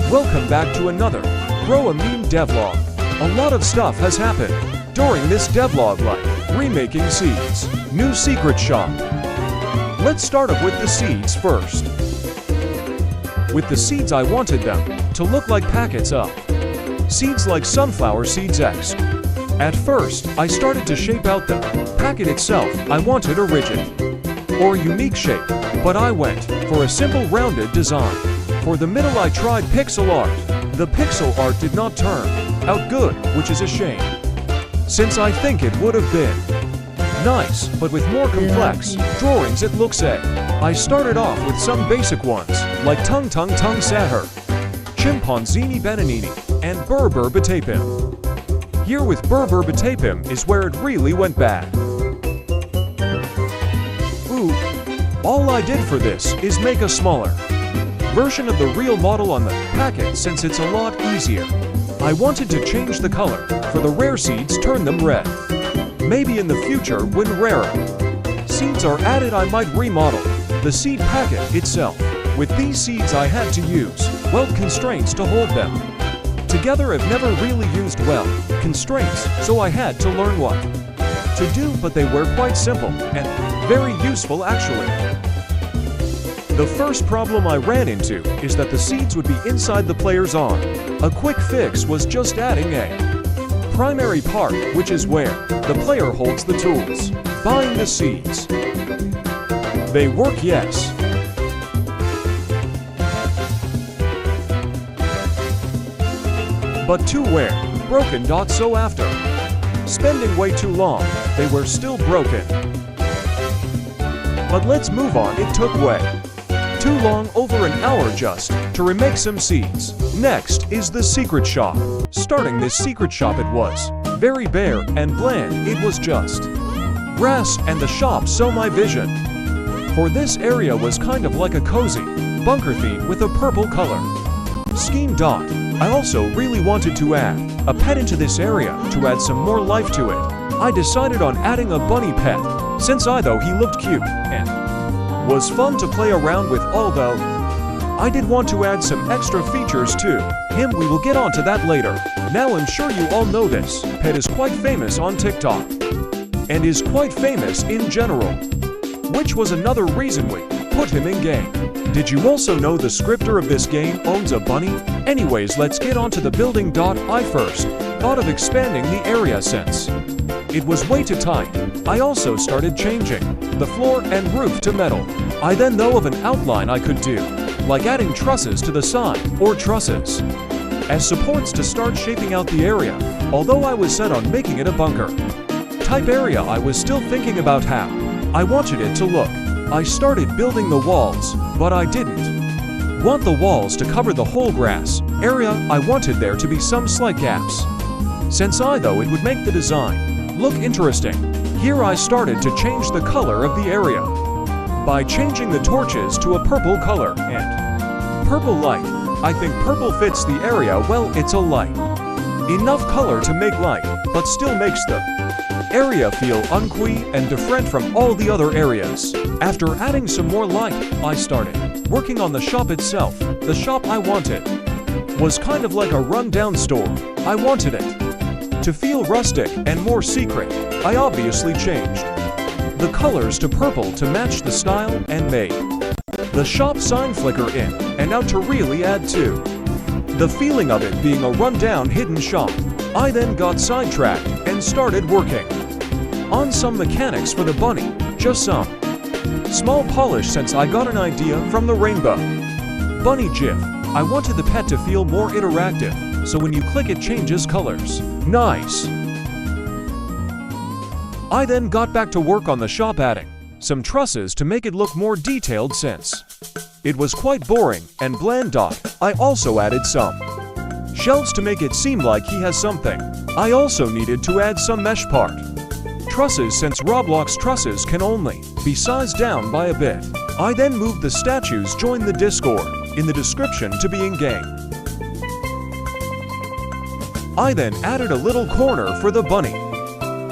Welcome back to another A MEME devlog. A lot of stuff has happened during this devlog, like remaking seeds, new secret shop. Let's start off with the seeds first. With the seeds, I wanted them to look like packets of seeds, like sunflower seeds X. At first, I started to shape out the packet itself. I wanted a rigid or unique shape, but I went for a simple rounded design. For the middle, I tried pixel art. The pixel art did not turn out good, which is a shame, since I think it would have been nice, but with more complex drawings it looks a. I started off with some basic ones, like tung saher, chimpanzini bananini, and berber batapim. Here with berber batapim is where it really went bad. Ooh, all I did for this is make a smaller version of the real model on the packet, since it's a lot easier. I wanted to change the color for the rare seeds, turn them red. Maybe in the future, when rarer seeds are added, I might remodel the seed packet itself. With these seeds, I had to use weld constraints to hold them together. I've never really used weld constraints, so I had to learn what to do, but they were quite simple and very useful actually. The first problem I ran into is that the seeds would be inside the player's arm. A quick fix was just adding a primary part, which is where the player holds the tools. Buying the seeds. They work, yes. But two were broken. So after spending way too long, they were still broken. But let's move on. It took way too long, over an hour, just to remake some seeds. Next is the secret shop. Starting this secret shop, it was very bare and bland. It was just grass and the shop, so my vision for this area was kind of like a cozy bunker theme with a purple color scheme. I also really wanted to add a pet into this area to add some more life to it. I decided on adding a bunny pet, since I thought he looked cute and was fun to play around with, although I did want to add some extra features to him. We will get onto that later. Now I'm sure you all know this pet is quite famous on TikTok and is quite famous in general, which was another reason we put him in game. Did you also know the scripter of this game owns a bunny? Anyways, let's get onto the building. I first thought of expanding the area since it was way too tight. I also started changing the floor and roof to metal. I then know of an outline I could do, like adding trusses to the side, or trusses as supports to start shaping out the area. Although I was set on making it a bunker type area, I was still thinking about how I wanted it to look. I started building the walls, but I didn't want the walls to cover the whole grass area. I wanted there to be some slight gaps, since I thought it would make the design look interesting. Here I started to change the color of the area by changing the torches to a purple color and purple light. I think purple fits the area well. It's a light enough color to make light, but still makes the area feel unqui and different from all the other areas. After adding some more light, I started working on the shop itself. The shop I wanted was kind of like a rundown store. I wanted it to feel rustic and more secret. I obviously changed the colors to purple to match the style and made the shop sign flicker in and out to really add to the feeling of it being a rundown hidden shop. I then got sidetracked and started working on some mechanics for the bunny, just some small polish, since I got an idea from the rainbow bunny GIF. I wanted the pet to feel more interactive, so when you click it changes colors. Nice! I then got back to work on the shop, adding some trusses to make it look more detailed, since it was quite boring and bland. I also added some shelves to make it seem like he has something. I also needed to add some mesh part trusses, since Roblox trusses can only be sized down by a bit. I then moved the statues. Join the Discord in the description to be in game. I then added a little corner for the bunny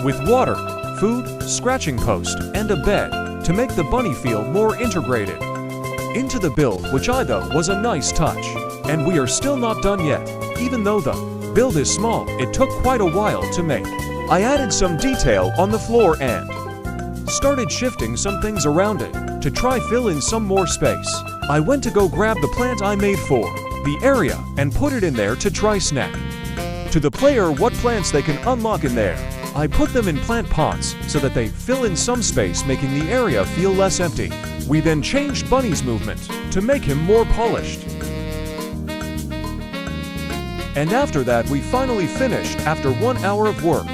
with water, food, scratching post, and a bed to make the bunny feel more integrated into the build, which I thought was a nice touch. And we are still not done yet. Even though the build is small, it took quite a while to make. I added some detail on the floor and started shifting some things around it to try fill in some more space. I went to go grab the plant I made for the area and put it in there to try snack to the player what plants they can unlock in there. I put them in plant pots so that they fill in some space, making the area feel less empty. We then changed Bunny's movement to make him more polished. And after that we finally finished after 1 hour of work.